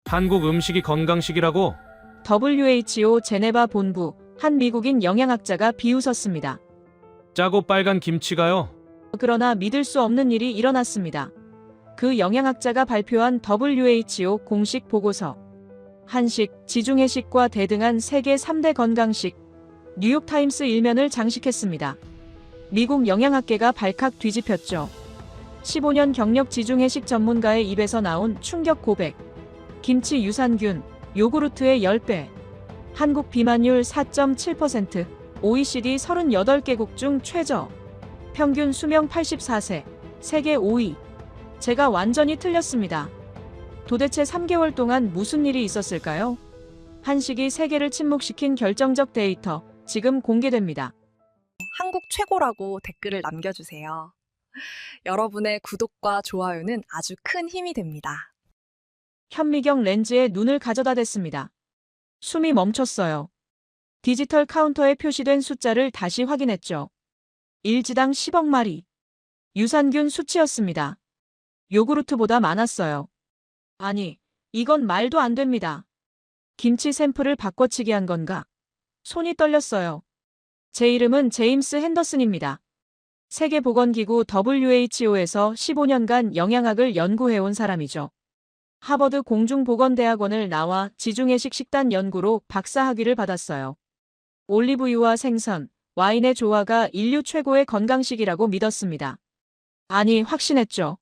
한국 음식이 건강식이라고? WHO 제네바 본부 한 미국인 영양학자가 비웃었습니다. 짜고 빨간 김치가요? 그러나 믿을 수 없는 일이 일어났습니다. 그 영양학자가 발표한 WHO 공식 보고서. 한식, 지중해식과 대등한 세계 3대 건강식. 뉴욕타임스 일면을 장식했습니다. 미국 영양학계가 발칵 뒤집혔죠. 15년 경력 지중해식 전문가의 입에서 나온 충격 고백. 김치 유산균, 요구르트의 10배. 한국 비만율 4.7%, OECD 38개국 중 최저. 평균 수명 84세, 세계 5위. 제가 완전히 틀렸습니다. 도대체 3개월 동안 무슨 일이 있었을까요? 한식이 세계를 침묵시킨 결정적 데이터, 지금 공개됩니다. 한국 최고라고 댓글을 남겨주세요. 여러분의 구독과 좋아요는 아주 큰 힘이 됩니다. 현미경 렌즈에 눈을 가져다 댔습니다. 숨이 멈췄어요. 디지털 카운터에 표시된 숫자를 다시 확인했죠. 일지당 10억 마리. 유산균 수치였습니다. 요구르트보다 많았어요. 아니, 이건 말도 안 됩니다. 김치 샘플을 바꿔치기 한 건가? 손이 떨렸어요. 제 이름은 제임스 핸더슨입니다. 세계보건기구 WHO에서 15년간 영양학을 연구해온 사람이죠. 하버드 공중보건대학원을 나와 지중해식 식단 연구로 박사학위를 받았어요. 올리브유와 생선, 와인의 조화가 인류 최고의 건강식이라고 믿었습니다. 아니, 확신했죠.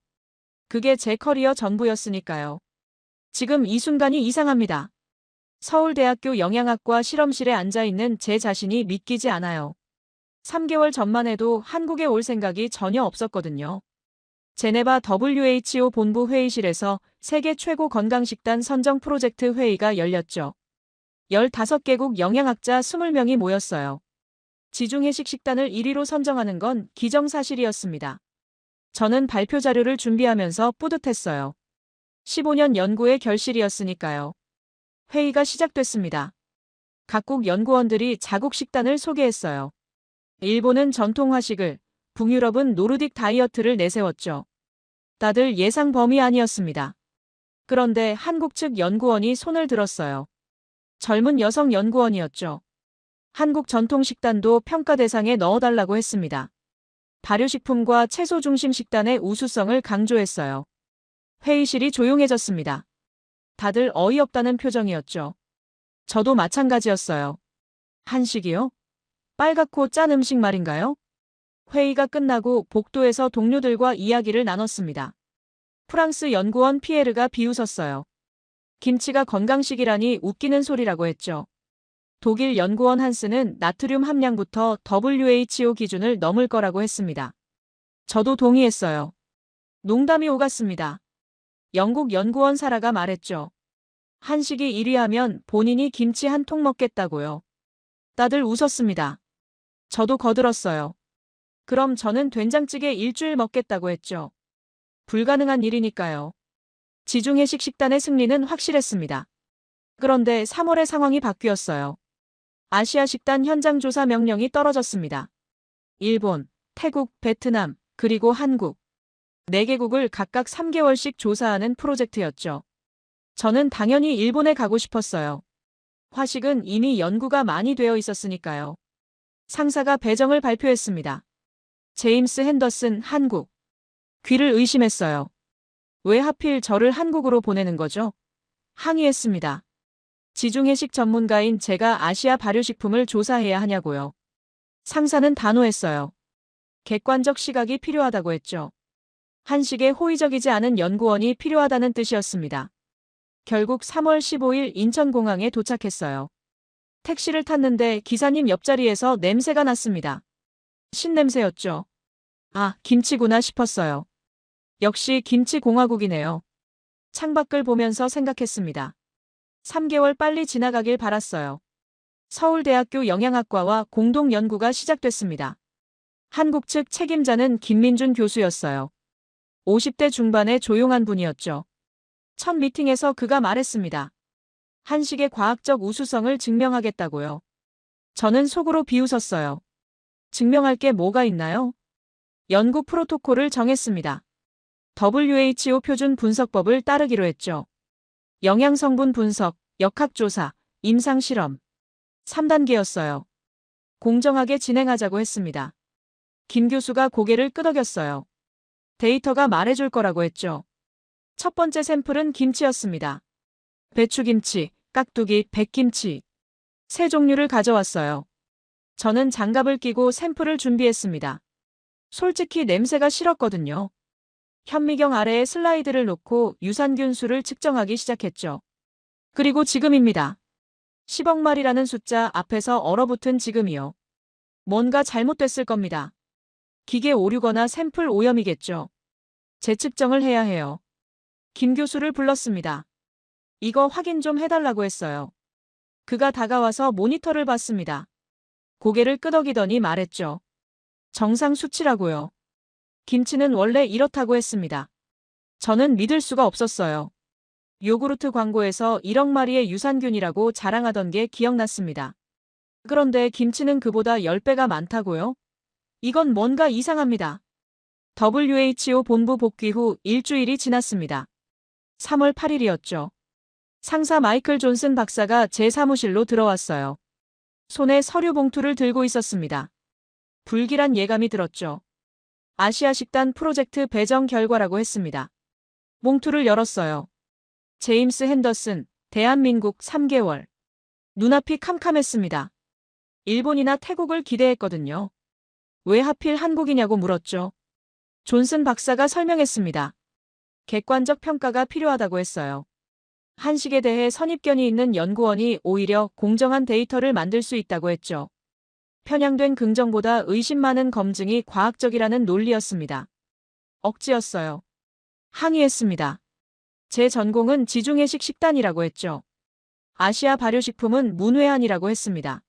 그게 제 커리어 전부였으니까요. 지금 이 순간이 이상합니다. 서울대학교 영양학과 실험실에 앉아있는 제 자신이 믿기지 않아요. 3개월 전만 해도 한국에 올 생각이 전혀 없었거든요. 제네바 WHO 본부 회의실에서 세계 최고 건강식단 선정 프로젝트 회의가 열렸죠. 15개국 영양학자 20명이 모였어요. 지중해식 식단을 1위로 선정하는 건 기정사실이었습니다. 저는 발표 자료를 준비하면서 뿌듯했어요. 15년 연구의 결실이었으니까요. 회의가 시작됐습니다. 각국 연구원들이 자국 식단을 소개했어요. 일본은 전통화식을, 북유럽은 노르딕 다이어트를 내세웠죠. 다들 예상 범위 아니었습니다. 그런데 한국 측 연구원이 손을 들었어요. 젊은 여성 연구원이었죠. 한국 전통식단도 평가 대상에 넣어달라고 했습니다. 발효식품과 채소 중심 식단의 우수성을 강조했어요. 회의실이 조용해졌습니다. 다들 어이없다는 표정이었죠. 저도 마찬가지였어요. 한식이요? 빨갛고 짠 음식 말인가요? 회의가 끝나고 복도에서 동료들과 이야기를 나눴습니다. 프랑스 연구원 피에르가 비웃었어요. 김치가 건강식이라니 웃기는 소리라고 했죠. 독일 연구원 한스는 나트륨 함량부터 WHO 기준을 넘을 거라고 했습니다. 저도 동의했어요. 농담이 오갔습니다. 영국 연구원 사라가 말했죠. 한식이 1위 하면 본인이 김치 한 통 먹겠다고요. 다들 웃었습니다. 저도 거들었어요. 그럼 저는 된장찌개 일주일 먹겠다고 했죠. 불가능한 일이니까요. 지중해식 식단의 승리는 확실했습니다. 그런데 3월에 상황이 바뀌었어요. 아시아 식단 현장 조사 명령이 떨어졌습니다. 일본, 태국, 베트남, 그리고 한국. 4개국을 각각 3개월씩 조사하는 프로젝트였죠. 저는 당연히 일본에 가고 싶었어요. 화식은 이미 연구가 많이 되어 있었으니까요. 상사가 배정을 발표했습니다. 제임스 핸더슨, 한국. 귀를 의심했어요. 왜 하필 저를 한국으로 보내는 거죠? 항의했습니다. 지중해식 전문가인 제가 아시아 발효식품을 조사해야 하냐고요. 상사는 단호했어요. 객관적 시각이 필요하다고 했죠. 한식에 호의적이지 않은 연구원이 필요하다는 뜻이었습니다. 결국 3월 15일 인천공항에 도착했어요. 택시를 탔는데 기사님 옆자리에서 냄새가 났습니다. 신냄새였죠. 아, 김치구나 싶었어요. 역시 김치공화국이네요. 창밖을 보면서 생각했습니다. 3개월 빨리 지나가길 바랐어요. 서울대학교 영양학과와 공동 연구가 시작됐습니다. 한국 측 책임자는 김민준 교수였어요. 50대 중반의 조용한 분이었죠. 첫 미팅에서 그가 말했습니다. 한식의 과학적 우수성을 증명하겠다고요. 저는 속으로 비웃었어요. 증명할 게 뭐가 있나요? 연구 프로토콜을 정했습니다. WHO 표준 분석법을 따르기로 했죠. 영양성분 분석, 역학조사, 임상실험. 3단계였어요. 공정하게 진행하자고 했습니다. 김 교수가 고개를 끄덕였어요. 데이터가 말해줄 거라고 했죠. 첫 번째 샘플은 김치였습니다. 배추김치, 깍두기, 백김치. 세 종류를 가져왔어요. 저는 장갑을 끼고 샘플을 준비했습니다. 솔직히 냄새가 싫었거든요. 현미경 아래에 슬라이드를 놓고 유산균 수를 측정하기 시작했죠. 그리고 지금입니다. 10억 마리라는 숫자 앞에서 얼어붙은 지금이요. 뭔가 잘못됐을 겁니다. 기계 오류거나 샘플 오염이겠죠. 재측정을 해야 해요. 김 교수를 불렀습니다. 이거 확인 좀 해달라고 했어요. 그가 다가와서 모니터를 봤습니다. 고개를 끄덕이더니 말했죠. 정상 수치라고요. 김치는 원래 이렇다고 했습니다. 저는 믿을 수가 없었어요. 요구르트 광고에서 1억 마리의 유산균이라고 자랑하던 게 기억났습니다. 그런데 김치는 그보다 10배가 많다고요? 이건 뭔가 이상합니다. WHO 본부 복귀 후 일주일이 지났습니다. 3월 8일이었죠. 상사 마이클 존슨 박사가 제 사무실로 들어왔어요. 손에 서류 봉투를 들고 있었습니다. 불길한 예감이 들었죠. 아시아 식단 프로젝트 배정 결과라고 했습니다. 봉투를 열었어요. 제임스 핸더슨, 대한민국 3개월. 눈앞이 캄캄했습니다. 일본이나 태국을 기대했거든요. 왜 하필 한국이냐고 물었죠. 존슨 박사가 설명했습니다. 객관적 평가가 필요하다고 했어요. 한식에 대해 선입견이 있는 연구원이 오히려 공정한 데이터를 만들 수 있다고 했죠. 편향된 긍정보다 의심 많은 검증이 과학적이라는 논리였습니다. 억지였어요. 항의했습니다. 제 전공은 지중해식 식단이라고 했죠. 아시아 발효식품은 문외한이라고 했습니다.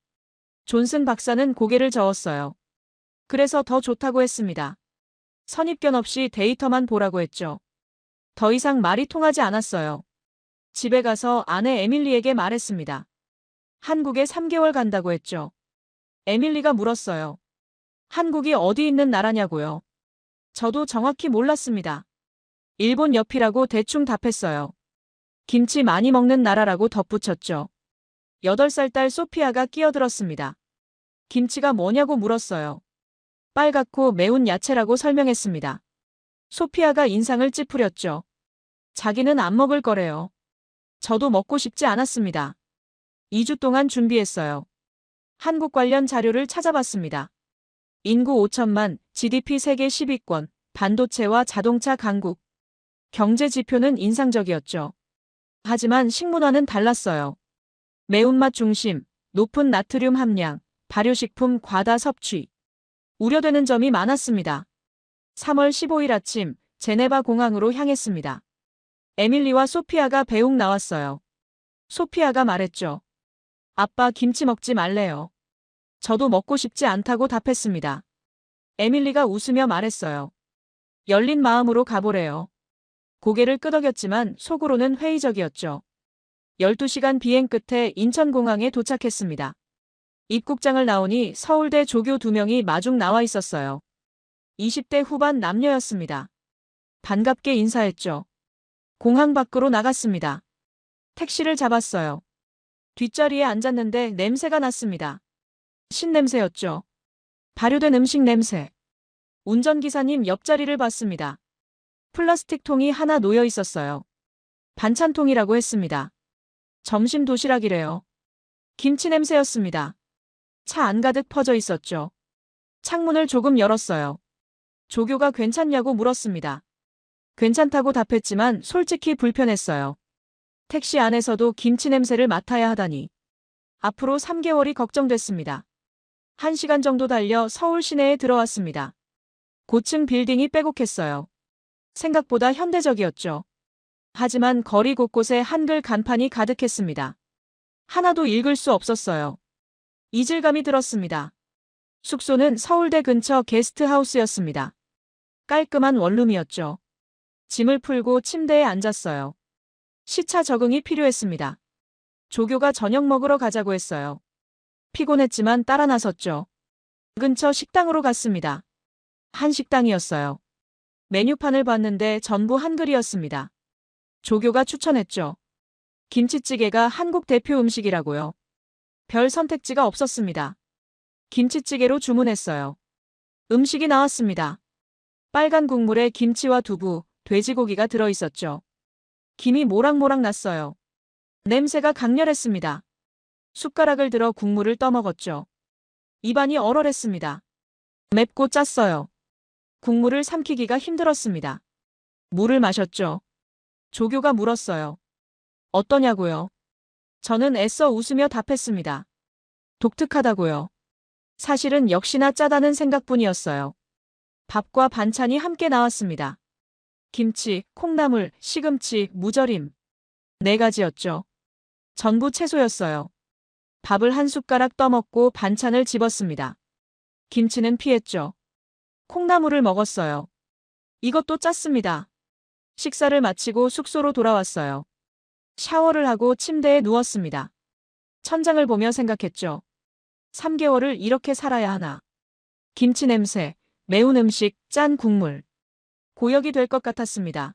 존슨 박사는 고개를 저었어요. 그래서 더 좋다고 했습니다. 선입견 없이 데이터만 보라고 했죠. 더 이상 말이 통하지 않았어요. 집에 가서 아내 에밀리에게 말했습니다. 한국에 3개월 간다고 했죠. 에밀리가 물었어요. 한국이 어디 있는 나라냐고요. 저도 정확히 몰랐습니다. 일본 옆이라고 대충 답했어요. 김치 많이 먹는 나라라고 덧붙였죠. 8살 딸 소피아가 끼어들었습니다. 김치가 뭐냐고 물었어요. 빨갛고 매운 야채라고 설명했습니다. 소피아가 인상을 찌푸렸죠. 자기는 안 먹을 거래요. 저도 먹고 싶지 않았습니다. 2주 동안 준비했어요. 한국 관련 자료를 찾아봤습니다. 인구 5천만, GDP 세계 10위권, 반도체와 자동차 강국. 경제 지표는 인상적이었죠. 하지만 식문화는 달랐어요. 매운맛 중심, 높은 나트륨 함량, 발효식품 과다 섭취. 우려되는 점이 많았습니다. 3월 15일 아침, 제네바 공항으로 향했습니다. 에밀리와 소피아가 배웅 나왔어요. 소피아가 말했죠. 아빠 김치 먹지 말래요. 저도 먹고 싶지 않다고 답했습니다. 에밀리가 웃으며 말했어요. 열린 마음으로 가보래요. 고개를 끄덕였지만 속으로는 회의적이었죠. 12시간 비행 끝에 인천공항에 도착했습니다. 입국장을 나오니 서울대 조교 2명이 마중 나와 있었어요. 20대 후반 남녀였습니다. 반갑게 인사했죠. 공항 밖으로 나갔습니다. 택시를 잡았어요. 뒷자리에 앉았는데 냄새가 났습니다. 신냄새였죠. 발효된 음식 냄새. 운전기사님 옆자리를 봤습니다. 플라스틱 통이 하나 놓여 있었어요. 반찬통이라고 했습니다. 점심 도시락이래요. 김치 냄새였습니다. 차 안 가득 퍼져 있었죠. 창문을 조금 열었어요. 조교가 괜찮냐고 물었습니다. 괜찮다고 답했지만 솔직히 불편했어요. 택시 안에서도 김치 냄새를 맡아야 하다니. 앞으로 3개월이 걱정됐습니다. 1시간 정도 달려 서울 시내에 들어왔습니다. 고층 빌딩이 빼곡했어요. 생각보다 현대적이었죠. 하지만 거리 곳곳에 한글 간판이 가득했습니다. 하나도 읽을 수 없었어요. 이질감이 들었습니다. 숙소는 서울대 근처 게스트하우스였습니다. 깔끔한 원룸이었죠. 짐을 풀고 침대에 앉았어요. 시차 적응이 필요했습니다. 조교가 저녁 먹으러 가자고 했어요. 피곤했지만 따라 나섰죠. 근처 식당으로 갔습니다. 한식당이었어요. 메뉴판을 봤는데 전부 한글이었습니다. 조교가 추천했죠. 김치찌개가 한국 대표 음식이라고요. 별 선택지가 없었습니다. 김치찌개로 주문했어요. 음식이 나왔습니다. 빨간 국물에 김치와 두부, 돼지고기가 들어있었죠. 김이 모락모락 났어요. 냄새가 강렬했습니다. 숟가락을 들어 국물을 떠먹었죠. 입안이 얼얼했습니다. 맵고 짰어요. 국물을 삼키기가 힘들었습니다. 물을 마셨죠. 조교가 물었어요. 어떠냐고요? 저는 애써 웃으며 답했습니다. 독특하다고요. 사실은 역시나 짜다는 생각뿐이었어요. 밥과 반찬이 함께 나왔습니다. 김치, 콩나물, 시금치, 무절임. 4가지였죠. 전부 채소였어요. 밥을 한 숟가락 떠먹고 반찬을 집었습니다. 김치는 피했죠. 콩나물을 먹었어요. 이것도 짰습니다. 식사를 마치고 숙소로 돌아왔어요. 샤워를 하고 침대에 누웠습니다. 천장을 보며 생각했죠. 3개월을 이렇게 살아야 하나. 김치 냄새, 매운 음식, 짠 국물. 고역이 될 것 같았습니다.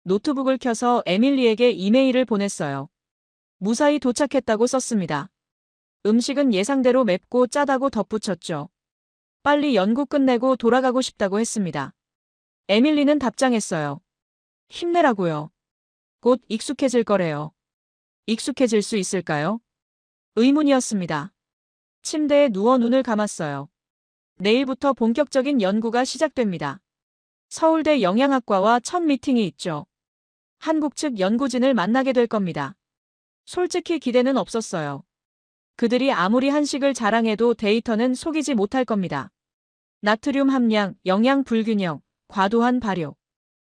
노트북을 켜서 에밀리에게 이메일을 보냈어요. 무사히 도착했다고 썼습니다. 음식은 예상대로 맵고 짜다고 덧붙였죠. 빨리 연구 끝내고 돌아가고 싶다고 했습니다. 에밀리는 답장했어요. 힘내라고요. 곧 익숙해질 거래요. 익숙해질 수 있을까요? 의문이었습니다. 침대에 누워 눈을 감았어요. 내일부터 본격적인 연구가 시작됩니다. 서울대 영양학과와 첫 미팅이 있죠. 한국 측 연구진을 만나게 될 겁니다. 솔직히 기대는 없었어요. 그들이 아무리 한식을 자랑해도 데이터는 속이지 못할 겁니다. 나트륨 함량, 영양 불균형, 과도한 발효.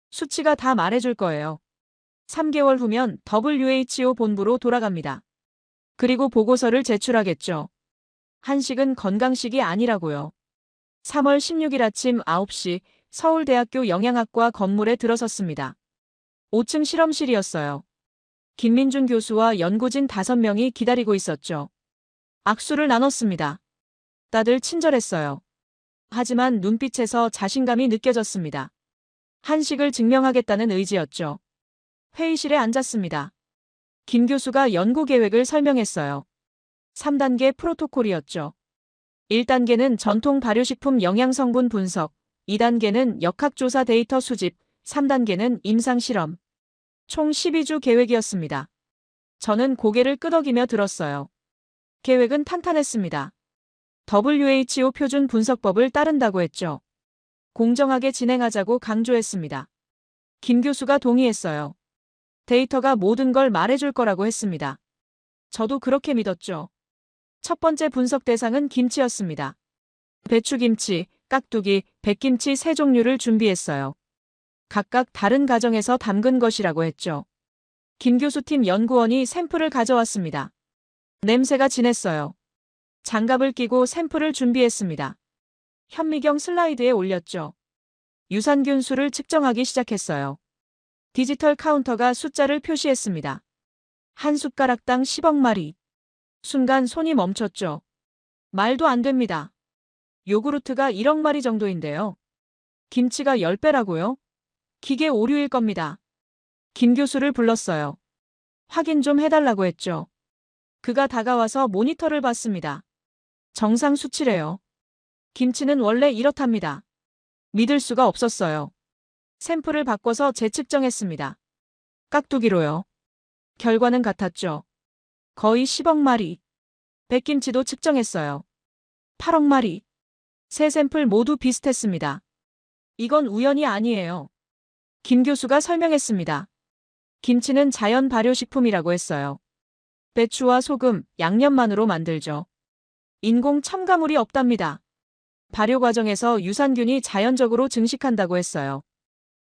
수치가 다 말해줄 거예요. 3개월 후면 WHO 본부로 돌아갑니다. 그리고 보고서를 제출하겠죠. 한식은 건강식이 아니라고요. 3월 16일 아침 9시 서울대학교 영양학과 건물에 들어섰습니다. 5층 실험실이었어요. 김민준 교수와 연구진 5명이 기다리고 있었죠. 악수를 나눴습니다. 다들 친절했어요. 하지만 눈빛에서 자신감이 느껴졌습니다. 한식을 증명하겠다는 의지였죠. 회의실에 앉았습니다. 김 교수가 연구 계획을 설명했어요. 3단계 프로토콜이었죠. 1단계는 전통 발효식품 영양성분 분석, 2단계는 역학조사 데이터 수집, 3단계는 임상실험. 총 12주 계획이었습니다. 저는 고개를 끄덕이며 들었어요. 계획은 탄탄했습니다. WHO 표준 분석법을 따른다고 했죠. 공정하게 진행하자고 강조했습니다. 김 교수가 동의했어요. 데이터가 모든 걸 말해줄 거라고 했습니다. 저도 그렇게 믿었죠. 첫 번째 분석 대상은 김치였습니다. 배추김치, 깍두기, 백김치 3종류를 준비했어요. 각각 다른 가정에서 담근 것이라고 했죠. 김 교수팀 연구원이 샘플을 가져왔습니다. 냄새가 진했어요. 장갑을 끼고 샘플을 준비했습니다. 현미경 슬라이드에 올렸죠. 유산균 수를 측정하기 시작했어요. 디지털 카운터가 숫자를 표시했습니다. 한 숟가락당 10억 마리. 순간 손이 멈췄죠. 말도 안 됩니다. 요구르트가 1억 마리 정도인데요. 김치가 10배라고요? 기계 오류일 겁니다. 김 교수를 불렀어요. 확인 좀 해달라고 했죠. 그가 다가와서 모니터를 봤습니다. 정상 수치래요. 김치는 원래 이렇답니다. 믿을 수가 없었어요. 샘플을 바꿔서 재측정했습니다. 깍두기로요. 결과는 같았죠. 거의 10억 마리. 백김치도 측정했어요. 8억 마리. 세 샘플 모두 비슷했습니다. 이건 우연이 아니에요. 김 교수가 설명했습니다. 김치는 자연 발효식품이라고 했어요. 배추와 소금, 양념만으로 만들죠. 인공 첨가물이 없답니다. 발효 과정에서 유산균이 자연적으로 증식한다고 했어요.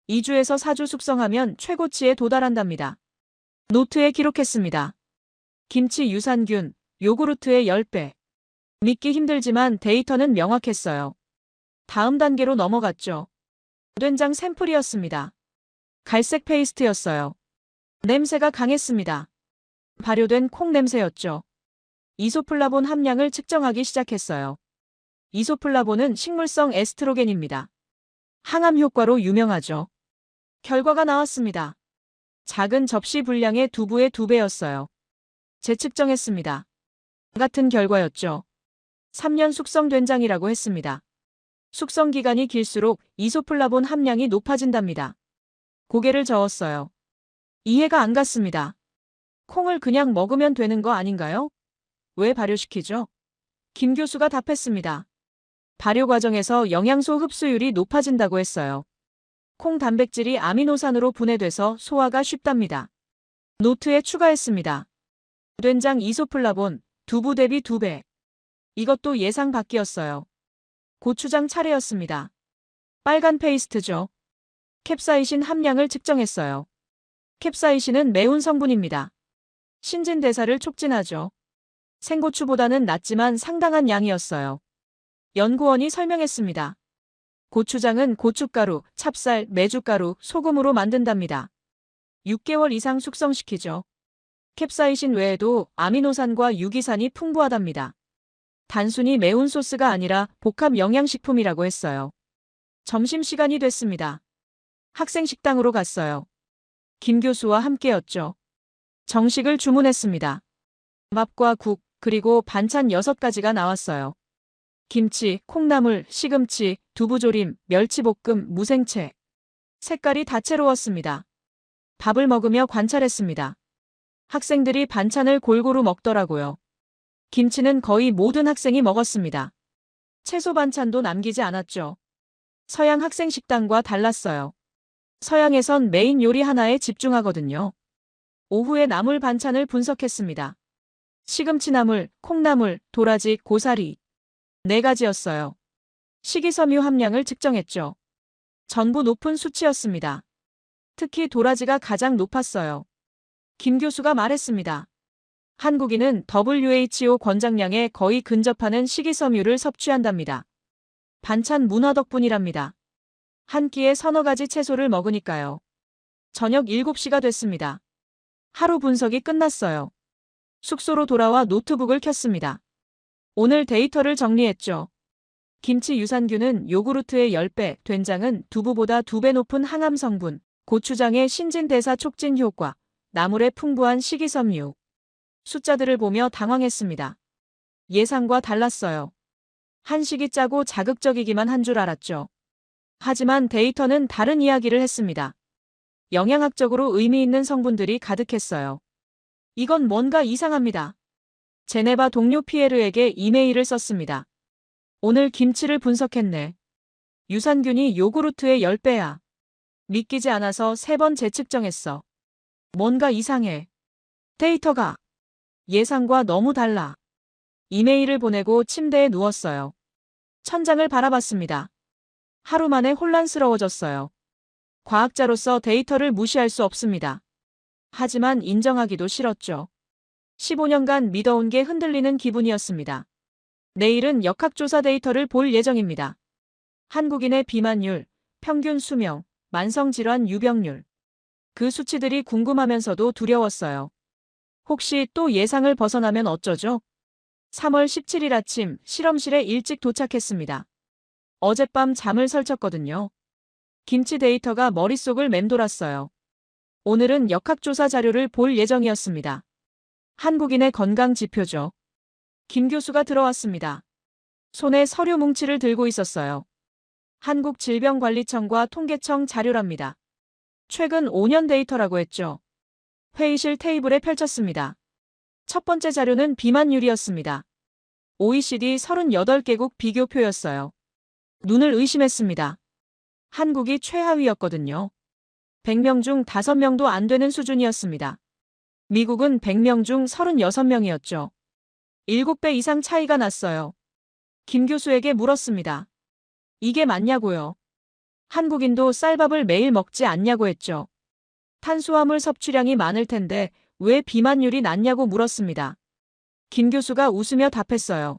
2주에서 4주 숙성하면 최고치에 도달한답니다. 노트에 기록했습니다. 김치 유산균, 요구르트의 10배. 믿기 힘들지만 데이터는 명확했어요. 다음 단계로 넘어갔죠. 된장 샘플이었습니다. 갈색 페이스트였어요. 냄새가 강했습니다. 발효된 콩 냄새였죠. 이소플라본 함량을 측정하기 시작했어요. 이소플라본은 식물성 에스트로겐입니다. 항암 효과로 유명하죠. 결과가 나왔습니다. 작은 접시 분량의 두부의 2배였어요. 재측정했습니다. 같은 결과였죠. 3년 숙성 된장이라고 했습니다. 숙성 기간이 길수록 이소플라본 함량이 높아진답니다. 고개를 저었어요. 이해가 안 갔습니다. 콩을 그냥 먹으면 되는 거 아닌가요? 왜 발효시키죠? 김 교수가 답했습니다. 발효 과정에서 영양소 흡수율이 높아진다고 했어요. 콩 단백질이 아미노산으로 분해돼서 소화가 쉽답니다. 노트에 추가했습니다. 된장 이소플라본, 두부 대비 2배. 이것도 예상 밖이었어요. 고추장 차례였습니다. 빨간 페이스트죠. 캡사이신 함량을 측정했어요. 캡사이신은 매운 성분입니다. 신진대사를 촉진하죠. 생고추보다는 낮지만 상당한 양이었어요. 연구원이 설명했습니다. 고추장은 고춧가루, 찹쌀, 메주가루, 소금으로 만든답니다. 6개월 이상 숙성시키죠. 캡사이신 외에도 아미노산과 유기산이 풍부하답니다. 단순히 매운 소스가 아니라 복합 영양식품이라고 했어요. 점심시간이 됐습니다. 학생 식당으로 갔어요. 김 교수와 함께였죠. 정식을 주문했습니다. 밥과 국, 그리고 반찬 6가지가 나왔어요. 김치, 콩나물, 시금치, 두부조림, 멸치볶음, 무생채. 색깔이 다채로웠습니다. 밥을 먹으며 관찰했습니다. 학생들이 반찬을 골고루 먹더라고요. 김치는 거의 모든 학생이 먹었습니다. 채소 반찬도 남기지 않았죠. 서양 학생 식당과 달랐어요. 서양에선 메인 요리 하나에 집중하거든요. 오후에 나물 반찬을 분석했습니다. 시금치나물, 콩나물, 도라지, 고사리. 4가지였어요. 식이섬유 함량을 측정했죠. 전부 높은 수치였습니다. 특히 도라지가 가장 높았어요. 김 교수가 말했습니다. 한국인은 WHO 권장량에 거의 근접하는 식이섬유를 섭취한답니다. 반찬 문화 덕분이랍니다. 한 끼에 서너 가지 채소를 먹으니까요. 저녁 7시가 됐습니다. 하루 분석이 끝났어요. 숙소로 돌아와 노트북을 켰습니다. 오늘 데이터를 정리했죠. 김치 유산균은 요구르트의 10배, 된장은 두부보다 2배 높은 항암 성분, 고추장의 신진대사 촉진 효과, 나물의 풍부한 식이섬유. 숫자들을 보며 당황했습니다. 예상과 달랐어요. 한식이 짜고 자극적이기만 한 줄 알았죠. 하지만 데이터는 다른 이야기를 했습니다. 영양학적으로 의미 있는 성분들이 가득했어요. 이건 뭔가 이상합니다. 제네바 동료 피에르에게 이메일을 썼습니다. 오늘 김치를 분석했네. 유산균이 요구르트의 10배야. 믿기지 않아서 3번 재측정했어. 뭔가 이상해. 데이터가 예상과 너무 달라. 이메일을 보내고 침대에 누웠어요. 천장을 바라봤습니다. 하루 만에 혼란스러워졌어요. 과학자로서 데이터를 무시할 수 없습니다. 하지만 인정하기도 싫었죠. 15년간 믿어온 게 흔들리는 기분이었습니다. 내일은 역학조사 데이터를 볼 예정입니다. 한국인의 비만율, 평균 수명, 만성질환 유병률. 그 수치들이 궁금하면서도 두려웠어요. 혹시 또 예상을 벗어나면 어쩌죠? 3월 17일 아침 실험실에 일찍 도착했습니다. 어젯밤 잠을 설쳤거든요. 김치 데이터가 머릿속을 맴돌았어요. 오늘은 역학조사 자료를 볼 예정이었습니다. 한국인의 건강 지표죠. 김 교수가 들어왔습니다. 손에 서류 뭉치를 들고 있었어요. 한국질병관리청과 통계청 자료랍니다. 최근 5년 데이터라고 했죠. 회의실 테이블에 펼쳤습니다. 첫 번째 자료는 비만율이었습니다. OECD 38개국 비교표였어요. 눈을 의심했습니다. 한국이 최하위였거든요. 100명 중 5명도 안 되는 수준이었습니다. 미국은 100명 중 36명이었죠. 7배 이상 차이가 났어요. 김 교수에게 물었습니다. 이게 맞냐고요? 한국인도 쌀밥을 매일 먹지 않냐고 했죠. 탄수화물 섭취량이 많을 텐데 왜 비만율이 낮냐고 물었습니다. 김 교수가 웃으며 답했어요.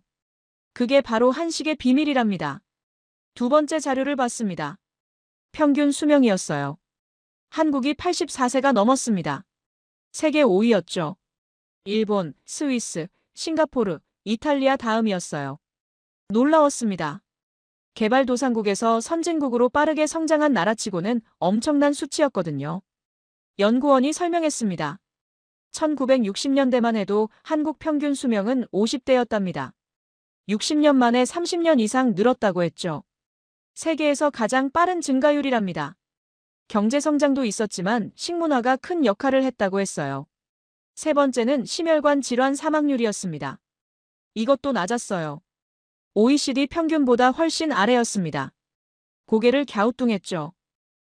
그게 바로 한식의 비밀이랍니다. 두 번째 자료를 봤습니다. 평균 수명이었어요. 한국이 84세가 넘었습니다. 세계 5위였죠. 일본, 스위스, 싱가포르, 이탈리아 다음이었어요. 놀라웠습니다. 개발도상국에서 선진국으로 빠르게 성장한 나라치고는 엄청난 수치였거든요. 연구원이 설명했습니다. 1960년대만 해도 한국 평균 수명은 50대였답니다. 60년 만에 30년 이상 늘었다고 했죠. 세계에서 가장 빠른 증가율이랍니다. 경제 성장도 있었지만 식문화가 큰 역할을 했다고 했어요. 세 번째는 심혈관 질환 사망률이었습니다. 이것도 낮았어요. OECD 평균보다 훨씬 아래였습니다. 고개를 갸우뚱했죠.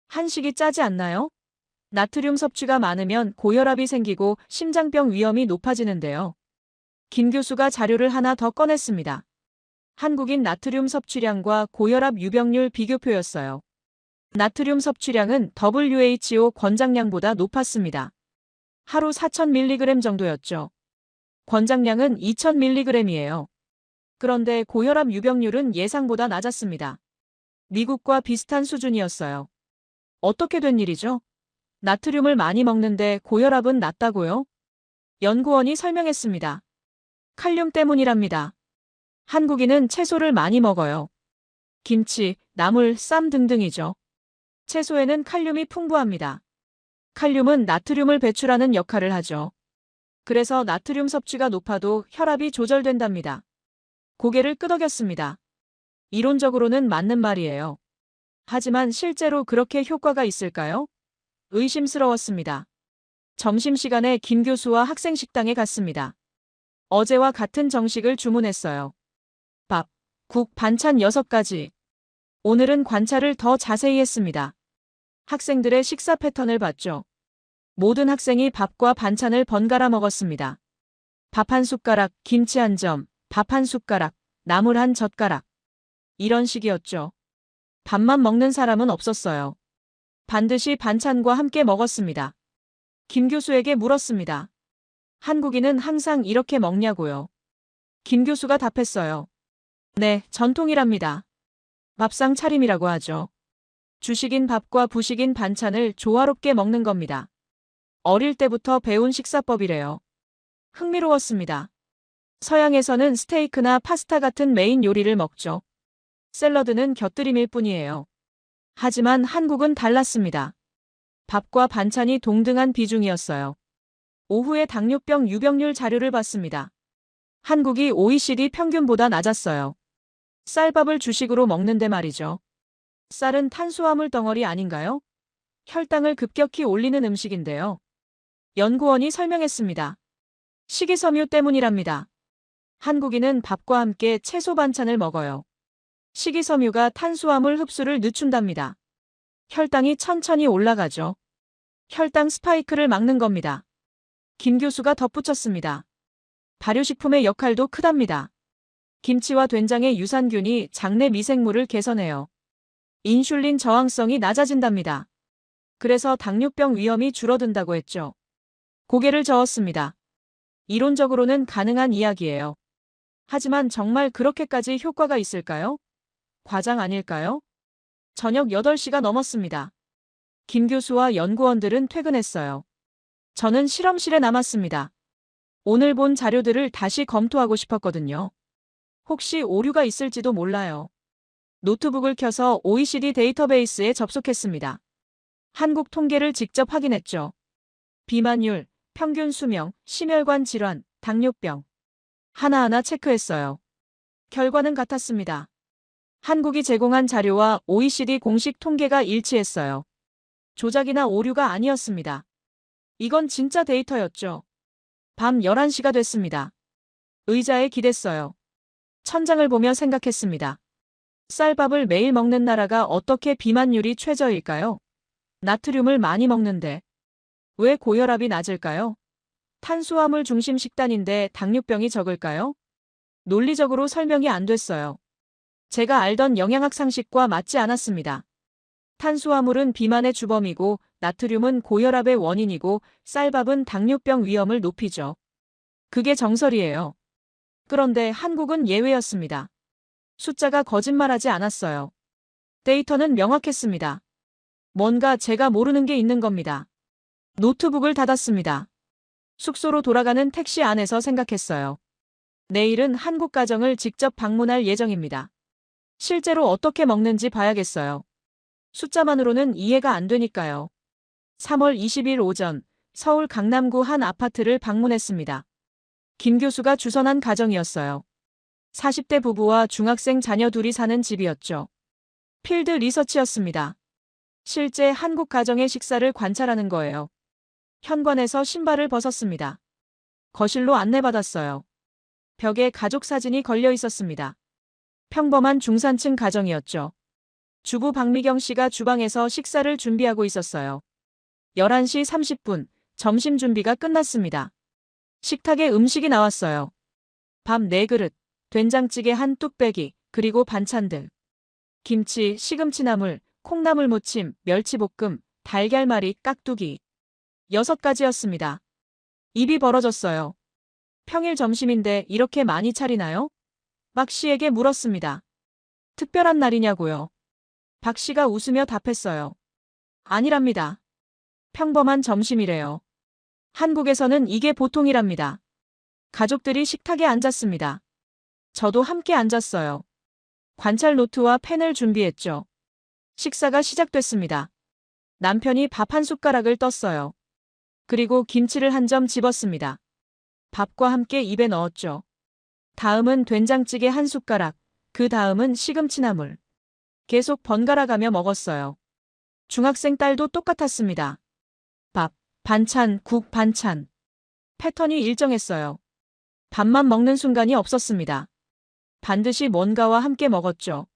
한식이 짜지 않나요? 나트륨 섭취가 많으면 고혈압이 생기고 심장병 위험이 높아지는데요. 김 교수가 자료를 하나 더 꺼냈습니다. 한국인 나트륨 섭취량과 고혈압 유병률 비교표였어요. 나트륨 섭취량은 WHO 권장량보다 높았습니다. 하루 4,000mg 정도였죠. 권장량은 2,000mg이에요. 그런데 고혈압 유병률은 예상보다 낮았습니다. 미국과 비슷한 수준이었어요. 어떻게 된 일이죠? 나트륨을 많이 먹는데 고혈압은 낮다고요? 연구원이 설명했습니다. 칼륨 때문이랍니다. 한국인은 채소를 많이 먹어요. 김치, 나물, 쌈 등등이죠. 채소에는 칼륨이 풍부합니다. 칼륨은 나트륨을 배출하는 역할을 하죠. 그래서 나트륨 섭취가 높아도 혈압이 조절된답니다. 고개를 끄덕였습니다. 이론적으로는 맞는 말이에요. 하지만 실제로 그렇게 효과가 있을까요? 의심스러웠습니다. 점심시간에 김 교수와 학생 식당에 갔습니다. 어제와 같은 정식을 주문했어요. 밥, 국, 반찬 6가지. 오늘은 관찰을 더 자세히 했습니다. 학생들의 식사 패턴을 봤죠. 모든 학생이 밥과 반찬을 번갈아 먹었습니다. 밥 한 숟가락, 김치 한 점, 밥 한 숟가락, 나물 한 젓가락. 이런 식이었죠. 밥만 먹는 사람은 없었어요. 반드시 반찬과 함께 먹었습니다. 김 교수에게 물었습니다. 한국인은 항상 이렇게 먹냐고요. 김 교수가 답했어요. 네, 전통이랍니다. 밥상 차림이라고 하죠. 주식인 밥과 부식인 반찬을 조화롭게 먹는 겁니다. 어릴 때부터 배운 식사법이래요. 흥미로웠습니다. 서양에서는 스테이크나 파스타 같은 메인 요리를 먹죠. 샐러드는 곁들임일 뿐이에요. 하지만 한국은 달랐습니다. 밥과 반찬이 동등한 비중이었어요. 오후에 당뇨병 유병률 자료를 봤습니다. 한국이 OECD 평균보다 낮았어요. 쌀밥을 주식으로 먹는데 말이죠. 쌀은 탄수화물 덩어리 아닌가요? 혈당을 급격히 올리는 음식인데요. 연구원이 설명했습니다. 식이섬유 때문이랍니다. 한국인은 밥과 함께 채소 반찬을 먹어요. 식이섬유가 탄수화물 흡수를 늦춘답니다. 혈당이 천천히 올라가죠. 혈당 스파이크를 막는 겁니다. 김 교수가 덧붙였습니다. 발효식품의 역할도 크답니다. 김치와 된장의 유산균이 장내 미생물을 개선해요. 인슐린 저항성이 낮아진답니다. 그래서 당뇨병 위험이 줄어든다고 했죠. 고개를 저었습니다. 이론적으로는 가능한 이야기예요. 하지만 정말 그렇게까지 효과가 있을까요? 과장 아닐까요? 저녁 8시가 넘었습니다. 김 교수와 연구원들은 퇴근했어요. 저는 실험실에 남았습니다. 오늘 본 자료들을 다시 검토하고 싶었거든요. 혹시 오류가 있을지도 몰라요. 노트북을 켜서 OECD 데이터베이스에 접속했습니다. 한국 통계를 직접 확인했죠. 비만율, 평균 수명, 심혈관 질환, 당뇨병. 하나하나 체크했어요. 결과는 같았습니다. 한국이 제공한 자료와 OECD 공식 통계가 일치했어요. 조작이나 오류가 아니었습니다. 이건 진짜 데이터였죠. 밤 11시가 됐습니다. 의자에 기댔어요. 천장을 보며 생각했습니다. 쌀밥을 매일 먹는 나라가 어떻게 비만율이 최저일까요? 나트륨을 많이 먹는데 왜 고혈압이 낮을까요? 탄수화물 중심 식단인데 당뇨병이 적을까요? 논리적으로 설명이 안 됐어요. 제가 알던 영양학 상식과 맞지 않았습니다. 탄수화물은 비만의 주범이고 나트륨은 고혈압의 원인이고 쌀밥은 당뇨병 위험을 높이죠. 그게 정설이에요. 그런데 한국은 예외였습니다. 숫자가 거짓말하지 않았어요. 데이터는 명확했습니다. 뭔가 제가 모르는 게 있는 겁니다. 노트북을 닫았습니다. 숙소로 돌아가는 택시 안에서 생각했어요. 내일은 한국 가정을 직접 방문할 예정입니다. 실제로 어떻게 먹는지 봐야겠어요. 숫자만으로는 이해가 안 되니까요. 3월 20일 오전 서울 강남구 한 아파트를 방문했습니다. 김 교수가 주선한 가정이었어요. 40대 부부와 중학생 자녀 둘이 사는 집이었죠. 필드 리서치였습니다. 실제 한국 가정의 식사를 관찰하는 거예요. 현관에서 신발을 벗었습니다. 거실로 안내받았어요. 벽에 가족 사진이 걸려 있었습니다. 평범한 중산층 가정이었죠. 주부 박미경 씨가 주방에서 식사를 준비하고 있었어요. 11시 30분, 점심 준비가 끝났습니다. 식탁에 음식이 나왔어요. 밥 4그릇, 된장찌개 한 뚝배기, 그리고 반찬들. 김치, 시금치나물, 콩나물 무침, 멸치볶음, 달걀말이, 깍두기. 6가지였습니다. 입이 벌어졌어요. 평일 점심인데 이렇게 많이 차리나요? 박 씨에게 물었습니다. 특별한 날이냐고요. 박 씨가 웃으며 답했어요. 아니랍니다. 평범한 점심이래요. 한국에서는 이게 보통이랍니다. 가족들이 식탁에 앉았습니다. 저도 함께 앉았어요. 관찰 노트와 펜을 준비했죠. 식사가 시작됐습니다. 남편이 밥 한 숟가락을 떴어요. 그리고 김치를 한 점 집었습니다. 밥과 함께 입에 넣었죠. 다음은 된장찌개 한 숟가락, 그 다음은 시금치나물. 계속 번갈아가며 먹었어요. 중학생 딸도 똑같았습니다. 밥, 반찬, 국, 반찬. 패턴이 일정했어요. 밥만 먹는 순간이 없었습니다. 반드시 뭔가와 함께 먹었죠.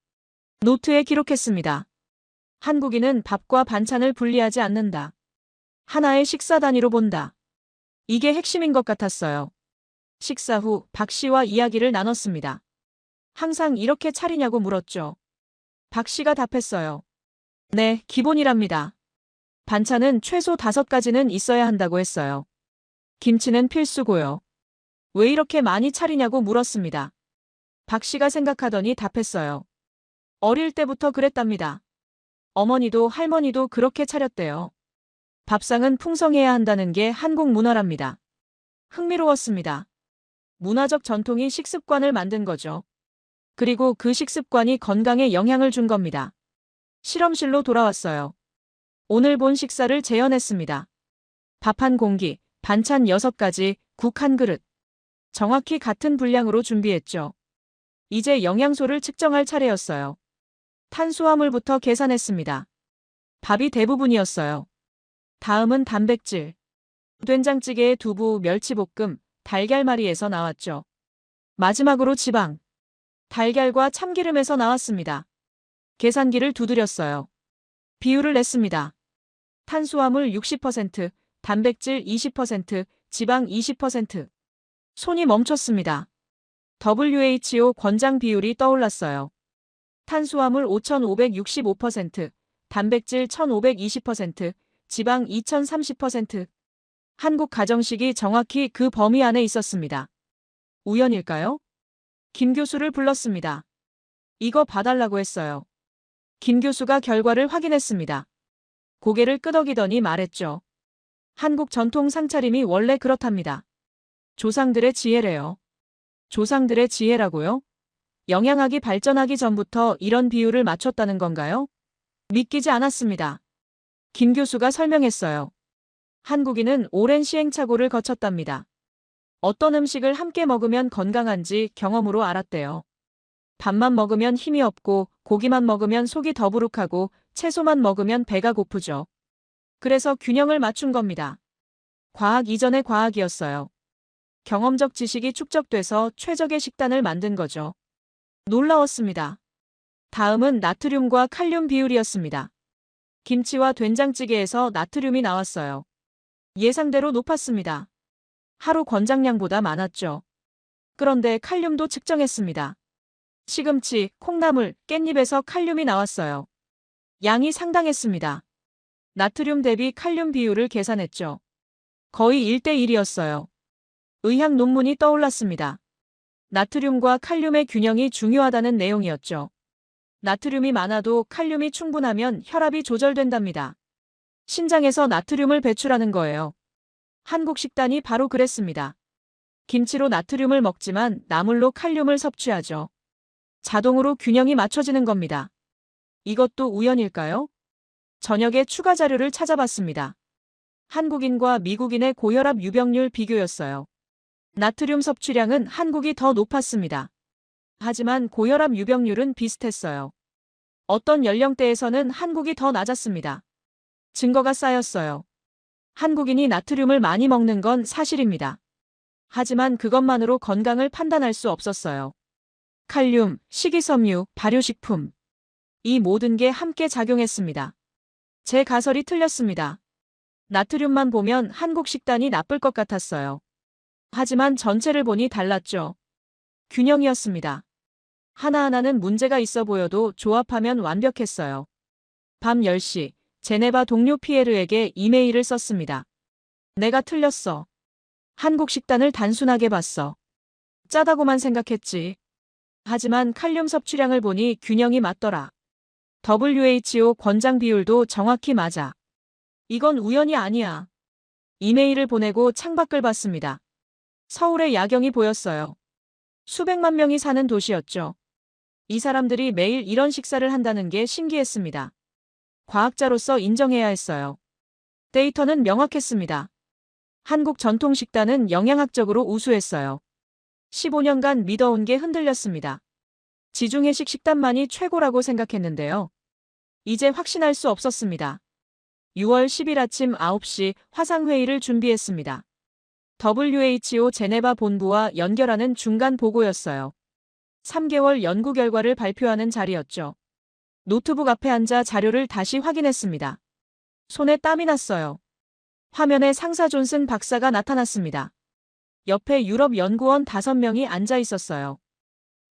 노트에 기록했습니다. 한국인은 밥과 반찬을 분리하지 않는다. 하나의 식사 단위로 본다. 이게 핵심인 것 같았어요. 식사 후 박 씨와 이야기를 나눴습니다. 항상 이렇게 차리냐고 물었죠. 박 씨가 답했어요. 네, 기본이랍니다. 반찬은 최소 5가지는 있어야 한다고 했어요. 김치는 필수고요. 왜 이렇게 많이 차리냐고 물었습니다. 박 씨가 생각하더니 답했어요. 어릴 때부터 그랬답니다. 어머니도 할머니도 그렇게 차렸대요. 밥상은 풍성해야 한다는 게 한국 문화랍니다. 흥미로웠습니다. 문화적 전통이 식습관을 만든 거죠. 그리고 그 식습관이 건강에 영향을 준 겁니다. 실험실로 돌아왔어요. 오늘 본 식사를 재현했습니다. 밥 한 공기, 반찬 6가지, 국 한 그릇. 정확히 같은 분량으로 준비했죠. 이제 영양소를 측정할 차례였어요. 탄수화물부터 계산했습니다. 밥이 대부분이었어요. 다음은 단백질. 된장찌개에 두부, 멸치볶음, 달걀말이에서 나왔죠. 마지막으로 지방. 달걀과 참기름에서 나왔습니다. 계산기를 두드렸어요. 비율을 냈습니다. 탄수화물 60%, 단백질 20%, 지방 20%. 손이 멈췄습니다. WHO 권장 비율이 떠올랐어요. 탄수화물 5,565%, 단백질 1,520%, 지방 2,030%. 한국 가정식이 정확히 그 범위 안에 있었습니다. 우연일까요? 김 교수를 불렀습니다. 이거 봐달라고 했어요. 김 교수가 결과를 확인했습니다. 고개를 끄덕이더니 말했죠. 한국 전통 상차림이 원래 그렇답니다. 조상들의 지혜래요. 조상들의 지혜라고요? 영양학이 발전하기 전부터 이런 비율을 맞췄다는 건가요? 믿기지 않았습니다. 김 교수가 설명했어요. 한국인은 오랜 시행착오를 거쳤답니다. 어떤 음식을 함께 먹으면 건강한지 경험으로 알았대요. 밥만 먹으면 힘이 없고 고기만 먹으면 속이 더부룩하고 채소만 먹으면 배가 고프죠. 그래서 균형을 맞춘 겁니다. 과학 이전의 과학이었어요. 경험적 지식이 축적돼서 최적의 식단을 만든 거죠. 놀라웠습니다. 다음은 나트륨과 칼륨 비율이었습니다. 김치와 된장찌개에서 나트륨이 나왔어요. 예상대로 높았습니다. 하루 권장량보다 많았죠. 그런데 칼륨도 측정했습니다. 시금치, 콩나물, 깻잎에서 칼륨이 나왔어요. 양이 상당했습니다. 나트륨 대비 칼륨 비율을 계산했죠. 거의 1대1이었어요. 의학 논문이 떠올랐습니다. 나트륨과 칼륨의 균형이 중요하다는 내용이었죠. 나트륨이 많아도 칼륨이 충분하면 혈압이 조절된답니다. 신장에서 나트륨을 배출하는 거예요. 한국 식단이 바로 그랬습니다. 김치로 나트륨을 먹지만 나물로 칼륨을 섭취하죠. 자동으로 균형이 맞춰지는 겁니다. 이것도 우연일까요? 저녁에 추가 자료를 찾아봤습니다. 한국인과 미국인의 고혈압 유병률 비교였어요. 나트륨 섭취량은 한국이 더 높았습니다. 하지만 고혈압 유병률은 비슷했어요. 어떤 연령대에서는 한국이 더 낮았습니다. 증거가 쌓였어요. 한국인이 나트륨을 많이 먹는 건 사실입니다. 하지만 그것만으로 건강을 판단할 수 없었어요. 칼륨, 식이섬유, 발효식품. 이 모든 게 함께 작용했습니다. 제 가설이 틀렸습니다. 나트륨만 보면 한국 식단이 나쁠 것 같았어요. 하지만 전체를 보니 달랐죠. 균형이었습니다. 하나하나는 문제가 있어 보여도 조합하면 완벽했어요. 밤 10시, 제네바 동료 피에르에게 이메일을 썼습니다. 내가 틀렸어. 한국 식단을 단순하게 봤어. 짜다고만 생각했지. 하지만 칼륨 섭취량을 보니 균형이 맞더라. WHO 권장 비율도 정확히 맞아. 이건 우연이 아니야. 이메일을 보내고 창밖을 봤습니다. 서울의 야경이 보였어요. 수백만 명이 사는 도시였죠. 이 사람들이 매일 이런 식사를 한다는 게 신기했습니다. 과학자로서 인정해야 했어요. 데이터는 명확했습니다. 한국 전통 식단은 영양학적으로 우수했어요. 15년간 믿어온 게 흔들렸습니다. 지중해식 식단만이 최고라고 생각했는데요. 이제 확신할 수 없었습니다. 6월 10일 아침 9시 화상회의를 준비했습니다. WHO 제네바 본부와 연결하는 중간 보고였어요. 3개월 연구 결과를 발표하는 자리였죠. 노트북 앞에 앉아 자료를 다시 확인했습니다. 손에 땀이 났어요. 화면에 상사 존슨 박사가 나타났습니다. 옆에 유럽 연구원 5명이 앉아 있었어요.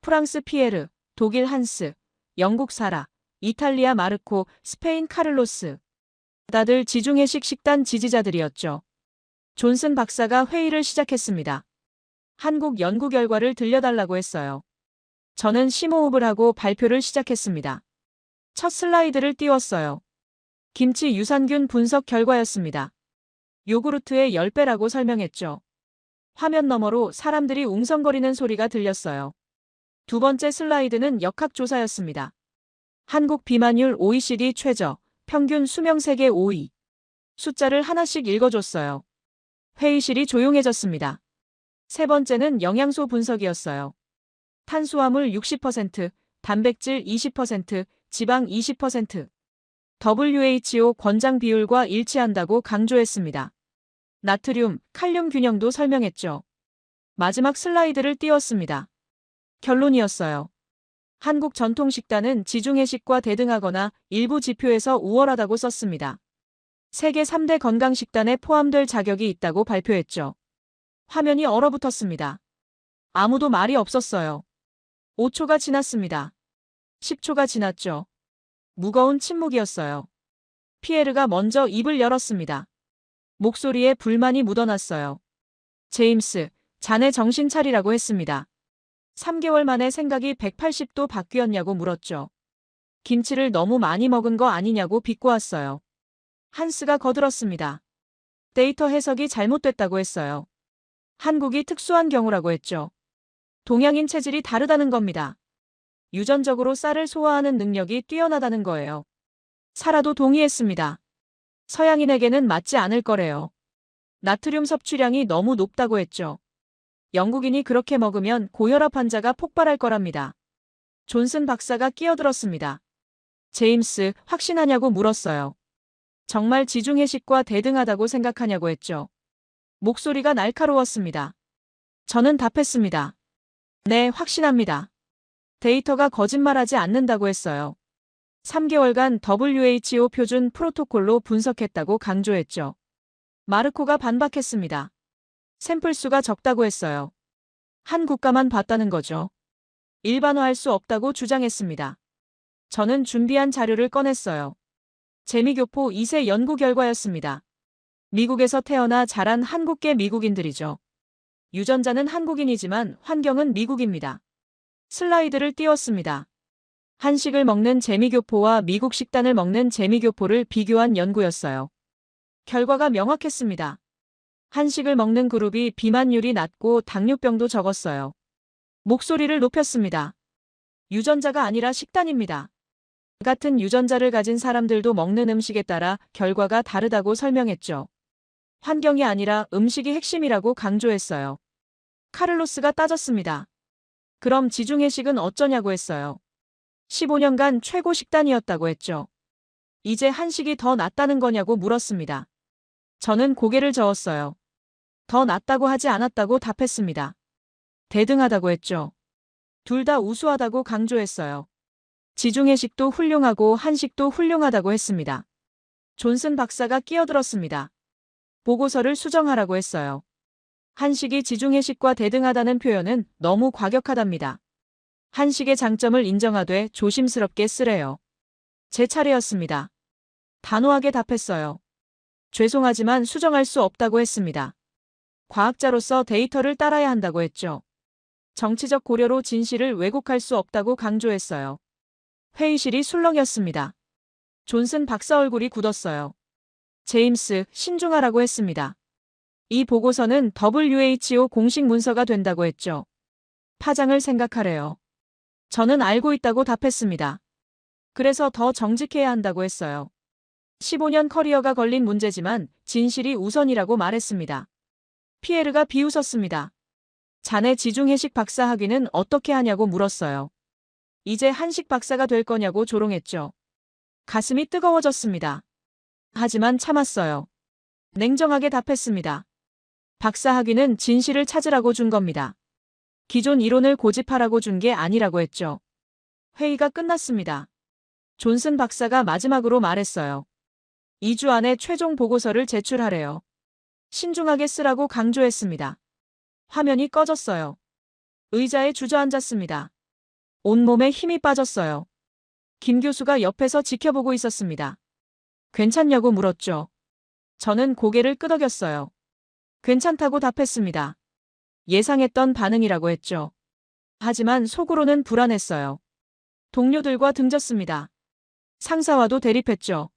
프랑스 피에르, 독일 한스, 영국 사라, 이탈리아 마르코, 스페인 카를로스. 다들 지중해식 식단 지지자들이었죠. 존슨 박사가 회의를 시작했습니다. 한국 연구 결과를 들려달라고 했어요. 저는 심호흡을 하고 발표를 시작했습니다. 첫 슬라이드를 띄웠어요. 김치 유산균 분석 결과였습니다. 요구르트의 10배라고 설명했죠. 화면 너머로 사람들이 웅성거리는 소리가 들렸어요. 두 번째 슬라이드는 역학조사였습니다. 한국 비만율 OECD 최저, 평균 수명 세계 5위. 숫자를 하나씩 읽어줬어요. 회의실이 조용해졌습니다. 세 번째는 영양소 분석이었어요. 탄수화물 60%, 단백질 20%, 지방 20%. WHO 권장 비율과 일치한다고 강조했습니다. 나트륨, 칼륨 균형도 설명했죠. 마지막 슬라이드를 띄웠습니다. 결론이었어요. 한국 전통 식단은 지중해식과 대등하거나 일부 지표에서 우월하다고 썼습니다. 세계 3대 건강식단에 포함될 자격이 있다고 발표했죠. 화면이 얼어붙었습니다. 아무도 말이 없었어요. 5초가 지났습니다. 10초가 지났죠. 무거운 침묵이었어요. 피에르가 먼저 입을 열었습니다. 목소리에 불만이 묻어났어요. 제임스, 자네 정신 차리라고 했습니다. 3개월 만에 생각이 180도 바뀌었냐고 물었죠. 김치를 너무 많이 먹은 거 아니냐고 비꼬았어요. 한스가 거들었습니다. 데이터 해석이 잘못됐다고 했어요. 한국이 특수한 경우라고 했죠. 동양인 체질이 다르다는 겁니다. 유전적으로 쌀을 소화하는 능력이 뛰어나다는 거예요. 사라도 동의했습니다. 서양인에게는 맞지 않을 거래요. 나트륨 섭취량이 너무 높다고 했죠. 영국인이 그렇게 먹으면 고혈압 환자가 폭발할 거랍니다. 존슨 박사가 끼어들었습니다. 제임스, 확신하냐고 물었어요. 정말 지중해식과 대등하다고 생각하냐고 했죠. 목소리가 날카로웠습니다. 저는 답했습니다. 네, 확신합니다. 데이터가 거짓말하지 않는다고 했어요. 3개월간 WHO 표준 프로토콜로 분석했다고 강조했죠. 마르코가 반박했습니다. 샘플 수가 적다고 했어요. 한 국가만 봤다는 거죠. 일반화할 수 없다고 주장했습니다. 저는 준비한 자료를 꺼냈어요. 재미교포 2세 연구 결과였습니다. 미국에서 태어나 자란 한국계 미국인들이죠. 유전자는 한국인이지만 환경은 미국입니다. 슬라이드를 띄웠습니다. 한식을 먹는 재미교포와 미국 식단을 먹는 재미교포를 비교한 연구였어요. 결과가 명확했습니다. 한식을 먹는 그룹이 비만율이 낮고 당뇨병도 적었어요. 목소리를 높였습니다. 유전자가 아니라 식단입니다. 같은 유전자를 가진 사람들도 먹는 음식에 따라 결과가 다르다고 설명했죠. 환경이 아니라 음식이 핵심이라고 강조했어요. 카를로스가 따졌습니다. 그럼 지중해식은 어쩌냐고 했어요. 15년간 최고 식단이었다고 했죠. 이제 한식이 더 낫다는 거냐고 물었습니다. 저는 고개를 저었어요. 더 낫다고 하지 않았다고 답했습니다. 대등하다고 했죠. 둘 다 우수하다고 강조했어요. 지중해식도 훌륭하고 한식도 훌륭하다고 했습니다. 존슨 박사가 끼어들었습니다. 보고서를 수정하라고 했어요. 한식이 지중해식과 대등하다는 표현은 너무 과격하답니다. 한식의 장점을 인정하되 조심스럽게 쓰래요. 제 차례였습니다. 단호하게 답했어요. 죄송하지만 수정할 수 없다고 했습니다. 과학자로서 데이터를 따라야 한다고 했죠. 정치적 고려로 진실을 왜곡할 수 없다고 강조했어요. 회의실이 술렁였습니다. 존슨 박사 얼굴이 굳었어요. 제임스, 신중하라고 했습니다. 이 보고서는 WHO 공식 문서가 된다고 했죠. 파장을 생각하래요. 저는 알고 있다고 답했습니다. 그래서 더 정직해야 한다고 했어요. 15년 커리어가 걸린 문제지만 진실이 우선이라고 말했습니다. 피에르가 비웃었습니다. 자네 지중해식 박사 학위는 어떻게 하냐고 물었어요. 이제 한식 박사가 될 거냐고 조롱했죠. 가슴이 뜨거워졌습니다. 하지만 참았어요. 냉정하게 답했습니다. 박사 학위는 진실을 찾으라고 준 겁니다. 기존 이론을 고집하라고 준 게 아니라고 했죠. 회의가 끝났습니다. 존슨 박사가 마지막으로 말했어요. 2주 안에 최종 보고서를 제출하래요. 신중하게 쓰라고 강조했습니다. 화면이 꺼졌어요. 의자에 주저앉았습니다. 온몸에 힘이 빠졌어요. 김 교수가 옆에서 지켜보고 있었습니다. 괜찮냐고 물었죠. 저는 고개를 끄덕였어요. 괜찮다고 답했습니다. 예상했던 반응이라고 했죠. 하지만 속으로는 불안했어요. 동료들과 등졌습니다. 상사와도 대립했죠.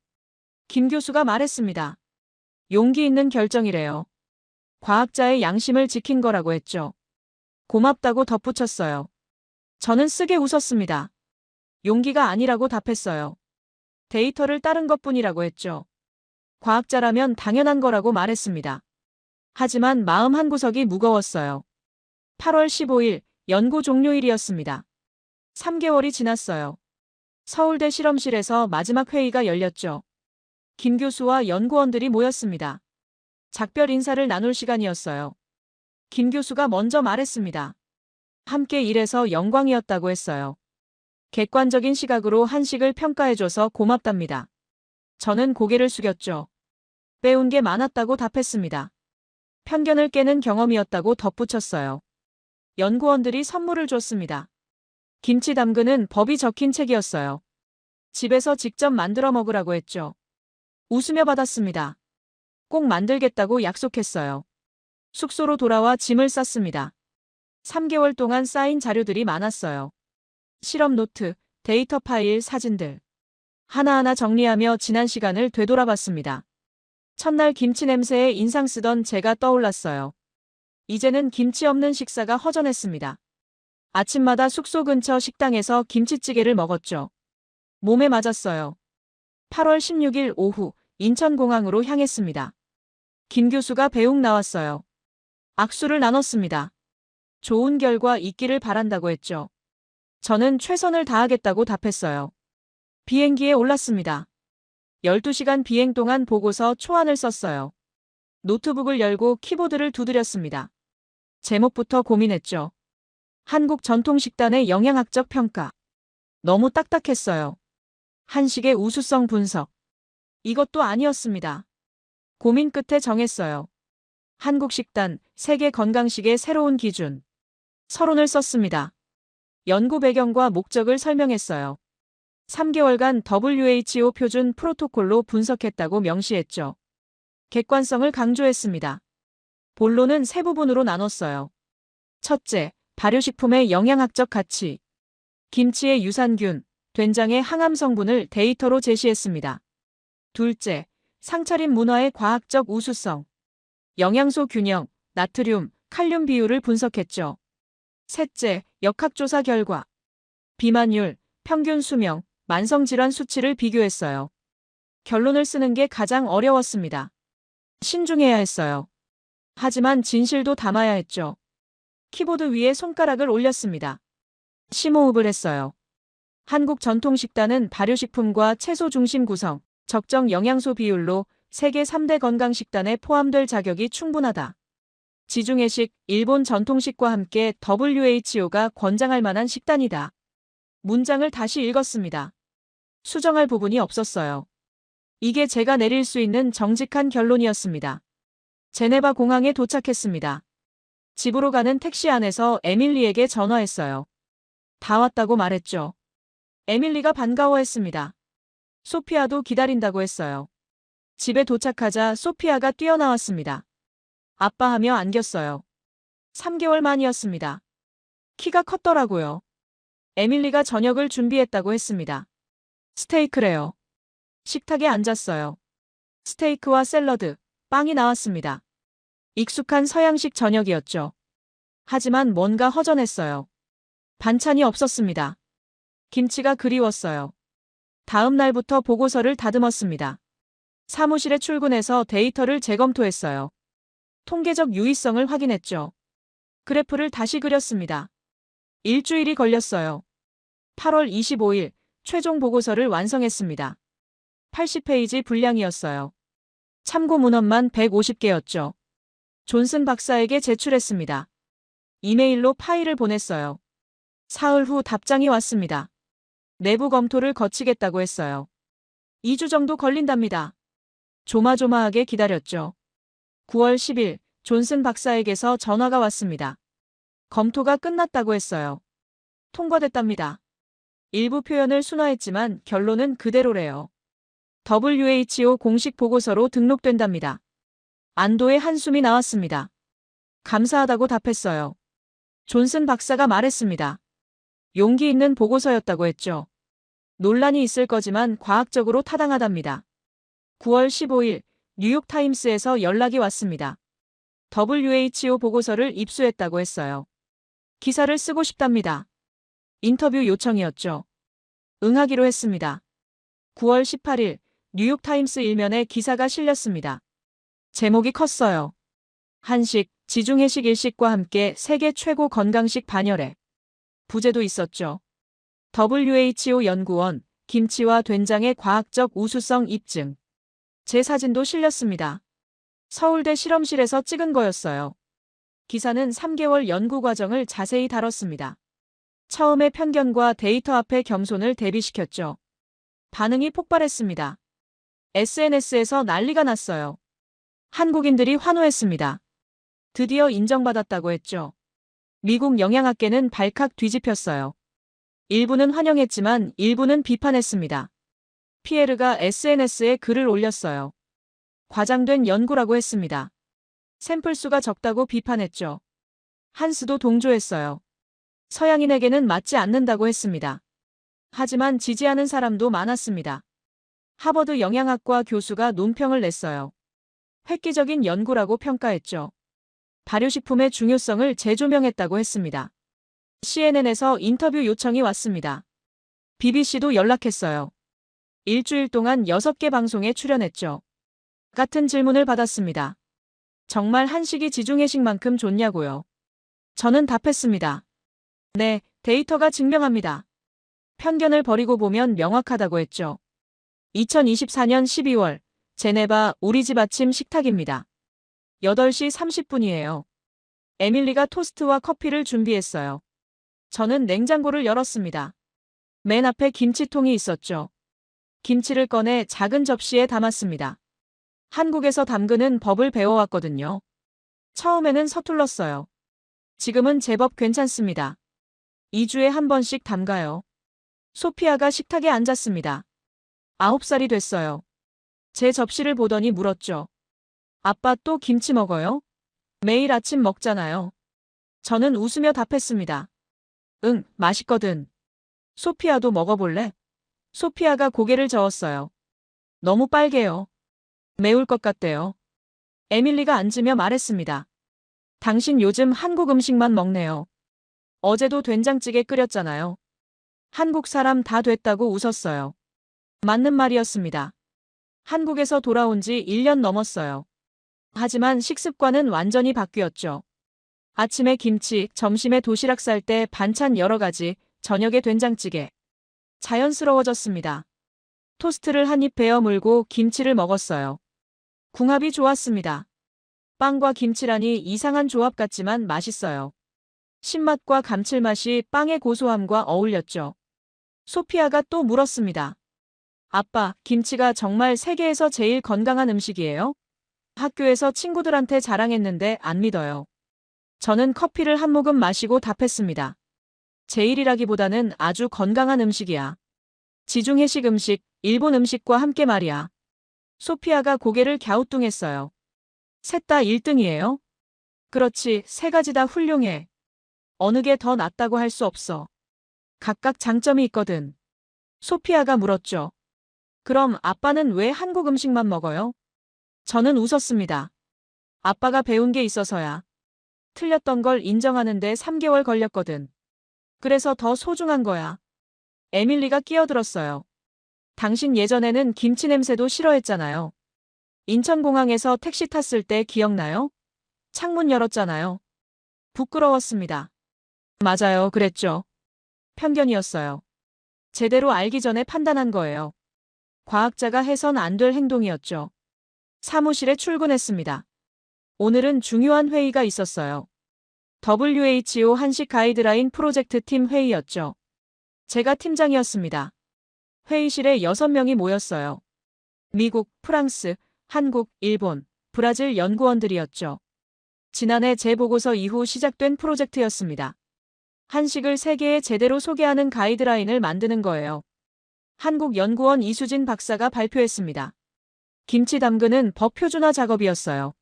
김 교수가 말했습니다. 용기 있는 결정이래요. 과학자의 양심을 지킨 거라고 했죠. 고맙다고 덧붙였어요. 저는 쓰게 웃었습니다. 용기가 아니라고 답했어요. 데이터를 따른 것뿐이라고 했죠. 과학자라면 당연한 거라고 말했습니다. 하지만 마음 한구석이 무거웠어요. 8월 15일 연구 종료일이었습니다. 3개월이 지났어요. 서울대 실험실에서 마지막 회의가 열렸죠. 김 교수와 연구원들이 모였습니다. 작별 인사를 나눌 시간이었어요. 김 교수가 먼저 말했습니다. 함께 일해서 영광이었다고 했어요. 객관적인 시각으로 한식을 평가해줘서 고맙답니다. 저는 고개를 숙였죠. 배운 게 많았다고 답했습니다. 편견을 깨는 경험이었다고 덧붙였어요. 연구원들이 선물을 줬습니다. 김치 담그는 법이 적힌 책이었어요. 집에서 직접 만들어 먹으라고 했죠. 웃으며 받았습니다. 꼭 만들겠다고 약속했어요. 숙소로 돌아와 짐을 쌌습니다. 3개월 동안 쌓인 자료들이 많았어요. 실험 노트, 데이터 파일, 사진들. 하나하나 정리하며 지난 시간을 되돌아봤습니다. 첫날 김치 냄새에 인상 쓰던 제가 떠올랐어요. 이제는 김치 없는 식사가 허전했습니다. 아침마다 숙소 근처 식당에서 김치찌개를 먹었죠. 몸에 맞았어요. 8월 16일 오후 인천공항으로 향했습니다. 김 교수가 배웅 나왔어요. 악수를 나눴습니다. 좋은 결과 있기를 바란다고 했죠. 저는 최선을 다하겠다고 답했어요. 비행기에 올랐습니다. 12시간 비행 동안 보고서 초안을 썼어요. 노트북을 열고 키보드를 두드렸습니다. 제목부터 고민했죠. 한국 전통식단의 영양학적 평가. 너무 딱딱했어요. 한식의 우수성 분석. 이것도 아니었습니다. 고민 끝에 정했어요. 한국 식단, 세계 건강식의 새로운 기준. 서론을 썼습니다. 연구 배경과 목적을 설명했어요. 3개월간 WHO 표준 프로토콜로 분석했다고 명시했죠. 객관성을 강조했습니다. 본론은 세 부분으로 나눴어요. 첫째, 발효식품의 영양학적 가치. 김치의 유산균, 된장의 항암 성분을 데이터로 제시했습니다. 둘째, 상차림 문화의 과학적 우수성. 영양소 균형, 나트륨, 칼륨 비율을 분석했죠. 셋째, 역학조사 결과. 비만율, 평균 수명, 만성질환 수치를 비교했어요. 결론을 쓰는 게 가장 어려웠습니다. 신중해야 했어요. 하지만 진실도 담아야 했죠. 키보드 위에 손가락을 올렸습니다. 심호흡을 했어요. 한국 전통 식단은 발효식품과 채소 중심 구성, 적정 영양소 비율로 세계 3대 건강식단에 포함될 자격이 충분하다. 지중해식, 일본 전통식과 함께 WHO가 권장할 만한 식단이다. 문장을 다시 읽었습니다. 수정할 부분이 없었어요. 이게 제가 내릴 수 있는 정직한 결론이었습니다. 제네바 공항에 도착했습니다. 집으로 가는 택시 안에서 에밀리에게 전화했어요. 다 왔다고 말했죠. 에밀리가 반가워했습니다. 소피아도 기다린다고 했어요. 집에 도착하자 소피아가 뛰어나왔습니다. 아빠하며 안겼어요. 3개월 만이었습니다. 키가 컸더라고요. 에밀리가 저녁을 준비했다고 했습니다. 스테이크래요. 식탁에 앉았어요. 스테이크와 샐러드, 빵이 나왔습니다. 익숙한 서양식 저녁이었죠. 하지만 뭔가 허전했어요. 반찬이 없었습니다. 김치가 그리웠어요. 다음 날부터 보고서를 다듬었습니다. 사무실에 출근해서 데이터를 재검토했어요. 통계적 유의성을 확인했죠. 그래프를 다시 그렸습니다. 일주일이 걸렸어요. 8월 25일 최종 보고서를 완성했습니다. 80페이지 분량이었어요. 참고 문헌만 150개였죠. 존슨 박사에게 제출했습니다. 이메일로 파일을 보냈어요. 사흘 후 답장이 왔습니다. 내부 검토를 거치겠다고 했어요. 2주 정도 걸린답니다. 조마조마하게 기다렸죠. 9월 10일 존슨 박사에게서 전화가 왔습니다. 검토가 끝났다고 했어요. 통과됐답니다. 일부 표현을 순화했지만 결론은 그대로래요. WHO 공식 보고서로 등록된답니다. 안도의 한숨이 나왔습니다. 감사하다고 답했어요. 존슨 박사가 말했습니다. 용기 있는 보고서였다고 했죠. 논란이 있을 거지만 과학적으로 타당하답니다. 9월 15일 뉴욕타임스에서 연락이 왔습니다. WHO 보고서를 입수했다고 했어요. 기사를 쓰고 싶답니다. 인터뷰 요청이었죠. 응하기로 했습니다. 9월 18일 뉴욕타임스 일면에 기사가 실렸습니다. 제목이 컸어요. 한식, 지중해식 일식과 함께 세계 최고 건강식 반열에. 부제도 있었죠. WHO 연구원, 김치와 된장의 과학적 우수성 입증. 제 사진도 실렸습니다. 서울대 실험실에서 찍은 거였어요. 기사는 3개월 연구 과정을 자세히 다뤘습니다. 처음에 편견과 데이터 앞에 겸손을 대비시켰죠. 반응이 폭발했습니다. SNS에서 난리가 났어요. 한국인들이 환호했습니다. 드디어 인정받았다고 했죠. 미국 영양학계는 발칵 뒤집혔어요. 일부는 환영했지만 일부는 비판했습니다. 피에르가 SNS에 글을 올렸어요. 과장된 연구라고 했습니다. 샘플 수가 적다고 비판했죠. 한스도 동조했어요. 서양인에게는 맞지 않는다고 했습니다. 하지만 지지하는 사람도 많았습니다. 하버드 영양학과 교수가 논평을 냈어요. 획기적인 연구라고 평가했죠. 발효식품의 중요성을 재조명했다고 했습니다. CNN에서 인터뷰 요청이 왔습니다. BBC도 연락했어요. 일주일 동안 6개 방송에 출연했죠. 같은 질문을 받았습니다. 정말 한식이 지중해식만큼 좋냐고요. 저는 답했습니다. 네, 데이터가 증명합니다. 편견을 버리고 보면 명확하다고 했죠. 2024년 12월 제네바 우리 집 아침 식탁입니다. 8시 30분이에요. 에밀리가 토스트와 커피를 준비했어요. 저는 냉장고를 열었습니다. 맨 앞에 김치통이 있었죠. 김치를 꺼내 작은 접시에 담았습니다. 한국에서 담그는 법을 배워왔거든요. 처음에는 서툴렀어요. 지금은 제법 괜찮습니다. 2주에 한 번씩 담가요. 소피아가 식탁에 앉았습니다. 9살이 됐어요. 제 접시를 보더니 물었죠. 아빠 또 김치 먹어요? 매일 아침 먹잖아요. 저는 웃으며 답했습니다. 응, 맛있거든. 소피아도 먹어볼래? 소피아가 고개를 저었어요. 너무 빨개요. 매울 것 같대요. 에밀리가 앉으며 말했습니다. 당신 요즘 한국 음식만 먹네요. 어제도 된장찌개 끓였잖아요. 한국 사람 다 됐다고 웃었어요. 맞는 말이었습니다. 한국에서 돌아온 지 1년 넘었어요. 하지만 식습관은 완전히 바뀌었죠. 아침에 김치, 점심에 도시락 쌀 때 반찬 여러 가지, 저녁에 된장찌개. 자연스러워졌습니다. 토스트를 한 입 베어 물고 김치를 먹었어요. 궁합이 좋았습니다. 빵과 김치라니 이상한 조합 같지만 맛있어요. 신맛과 감칠맛이 빵의 고소함과 어울렸죠. 소피아가 또 물었습니다. 아빠, 김치가 정말 세계에서 제일 건강한 음식이에요? 학교에서 친구들한테 자랑했는데 안 믿어요. 저는 커피를 한 모금 마시고 답했습니다. 제일이라기보다는 아주 건강한 음식이야. 지중해식 음식, 일본 음식과 함께 말이야. 소피아가 고개를 갸우뚱했어요. 셋 다 1등이에요? 그렇지, 세 가지 다 훌륭해. 어느 게 더 낫다고 할 수 없어. 각각 장점이 있거든. 소피아가 물었죠. 그럼 아빠는 왜 한국 음식만 먹어요? 저는 웃었습니다. 아빠가 배운 게 있어서야. 틀렸던 걸 인정하는데 3개월 걸렸거든. 그래서 더 소중한 거야. 에밀리가 끼어들었어요. 당신 예전에는 김치 냄새도 싫어했잖아요. 인천공항에서 택시 탔을 때 기억나요? 창문 열었잖아요. 부끄러웠습니다. 맞아요, 그랬죠. 편견이었어요. 제대로 알기 전에 판단한 거예요. 과학자가 해선 안 될 행동이었죠. 사무실에 출근했습니다. 오늘은 중요한 회의가 있었어요. WHO 한식 가이드라인 프로젝트 팀 회의였죠. 제가 팀장이었습니다. 회의실에 6명이 모였어요. 미국, 프랑스, 한국, 일본, 브라질 연구원들이었죠. 지난해 제 보고서 이후 시작된 프로젝트였습니다. 한식을 세계에 제대로 소개하는 가이드라인을 만드는 거예요. 한국 연구원 이수진 박사가 발표했습니다. 김치 담그는 법 표준화 작업이었어요.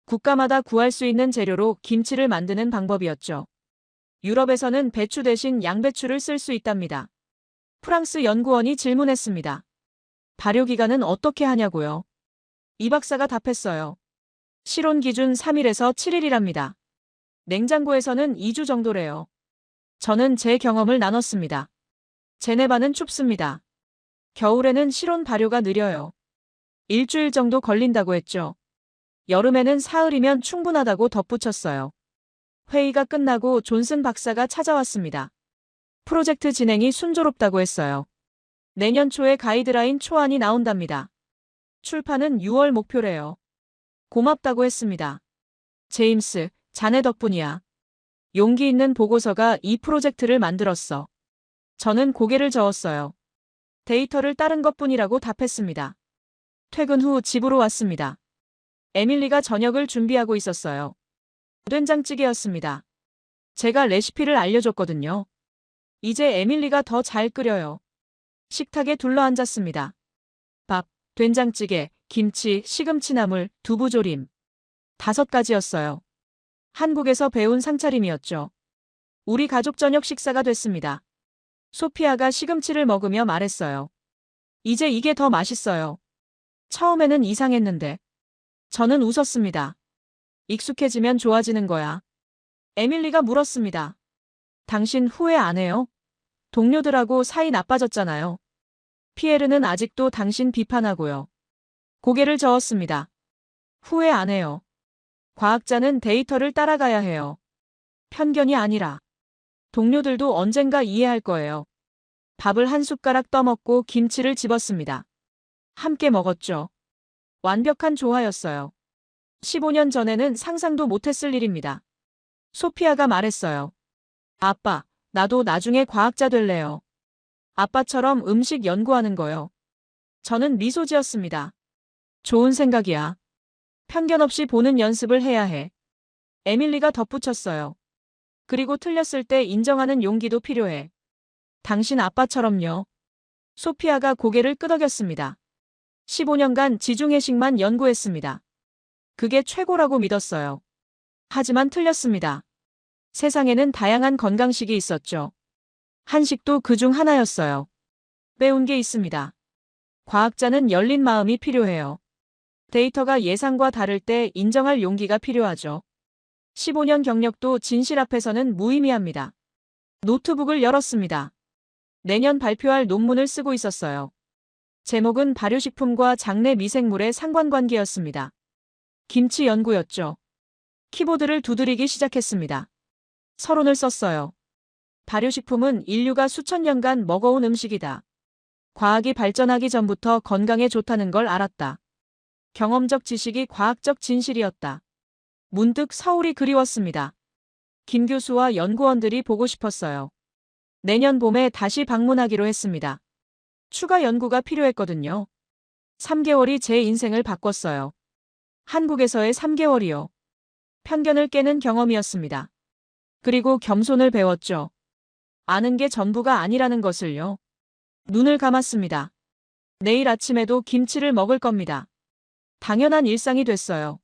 국가마다 구할 수 있는 재료로 김치를 만드는 방법이었죠. 유럽에서는 배추 대신 양배추를 쓸 수 있답니다. 프랑스 연구원이 질문했습니다. 발효기간은 어떻게 하냐고요? 이 박사가 답했어요. 실온 기준 3일에서 7일이랍니다. 냉장고에서는 2주 정도래요. 저는 제 경험을 나눴습니다. 제네바는 춥습니다. 겨울에는 실온 발효가 느려요. 일주일 정도 걸린다고 했죠. 여름에는 사흘이면 충분하다고 덧붙였어요. 회의가 끝나고 존슨 박사가 찾아왔습니다. 프로젝트 진행이 순조롭다고 했어요. 내년 초에 가이드라인 초안이 나온답니다. 출판은 6월 목표래요. 고맙다고 했습니다. 제임스, 자네 덕분이야. 용기 있는 보고서가 이 프로젝트를 만들었어. 저는 고개를 저었어요. 데이터를 따른 것뿐이라고 답했습니다. 퇴근 후 집으로 왔습니다. 에밀리가 저녁을 준비하고 있었어요. 된장찌개였습니다. 제가 레시피를 알려줬거든요. 이제 에밀리가 더 잘 끓여요. 식탁에 둘러앉았습니다. 밥, 된장찌개, 김치, 시금치나물, 두부조림. 5가지였어요. 한국에서 배운 상차림이었죠. 우리 가족 저녁 식사가 됐습니다. 소피아가 시금치를 먹으며 말했어요. 이제 이게 더 맛있어요. 처음에는 이상했는데. 저는 웃었습니다. 익숙해지면 좋아지는 거야. 에밀리가 물었습니다. 당신 후회 안 해요? 동료들하고 사이 나빠졌잖아요. 피에르는 아직도 당신 비판하고요. 고개를 저었습니다. 후회 안 해요. 과학자는 데이터를 따라가야 해요. 편견이 아니라. 동료들도 언젠가 이해할 거예요. 밥을 한 숟가락 떠먹고 김치를 집었습니다. 함께 먹었죠. 완벽한 조화였어요. 15년 전에는 상상도 못했을 일입니다. 소피아가 말했어요. 아빠, 나도 나중에 과학자 될래요. 아빠처럼 음식 연구하는 거요. 저는 미소 지었습니다. 좋은 생각이야. 편견 없이 보는 연습을 해야 해. 에밀리가 덧붙였어요. 그리고 틀렸을 때 인정하는 용기도 필요해. 당신 아빠처럼요. 소피아가 고개를 끄덕였습니다. 15년간 지중해식만 연구했습니다. 그게 최고라고 믿었어요. 하지만 틀렸습니다. 세상에는 다양한 건강식이 있었죠. 한식도 그중 하나였어요. 배운 게 있습니다. 과학자는 열린 마음이 필요해요. 데이터가 예상과 다를 때 인정할 용기가 필요하죠. 15년 경력도 진실 앞에서는 무의미합니다. 노트북을 열었습니다. 내년 발표할 논문을 쓰고 있었어요. 제목은 발효식품과 장내 미생물의 상관관계였습니다. 김치 연구였죠. 키보드를 두드리기 시작했습니다. 서론을 썼어요. 발효식품은 인류가 수천 년간 먹어온 음식이다. 과학이 발전하기 전부터 건강에 좋다는 걸 알았다. 경험적 지식이 과학적 진실이었다. 문득 서울이 그리웠습니다. 김 교수와 연구원들이 보고 싶었어요. 내년 봄에 다시 방문하기로 했습니다. 추가 연구가 필요했거든요. 3개월이 제 인생을 바꿨어요. 한국에서의 3개월이요. 편견을 깨는 경험이었습니다. 그리고 겸손을 배웠죠. 아는 게 전부가 아니라는 것을요. 눈을 감았습니다. 내일 아침에도 김치를 먹을 겁니다. 당연한 일상이 됐어요.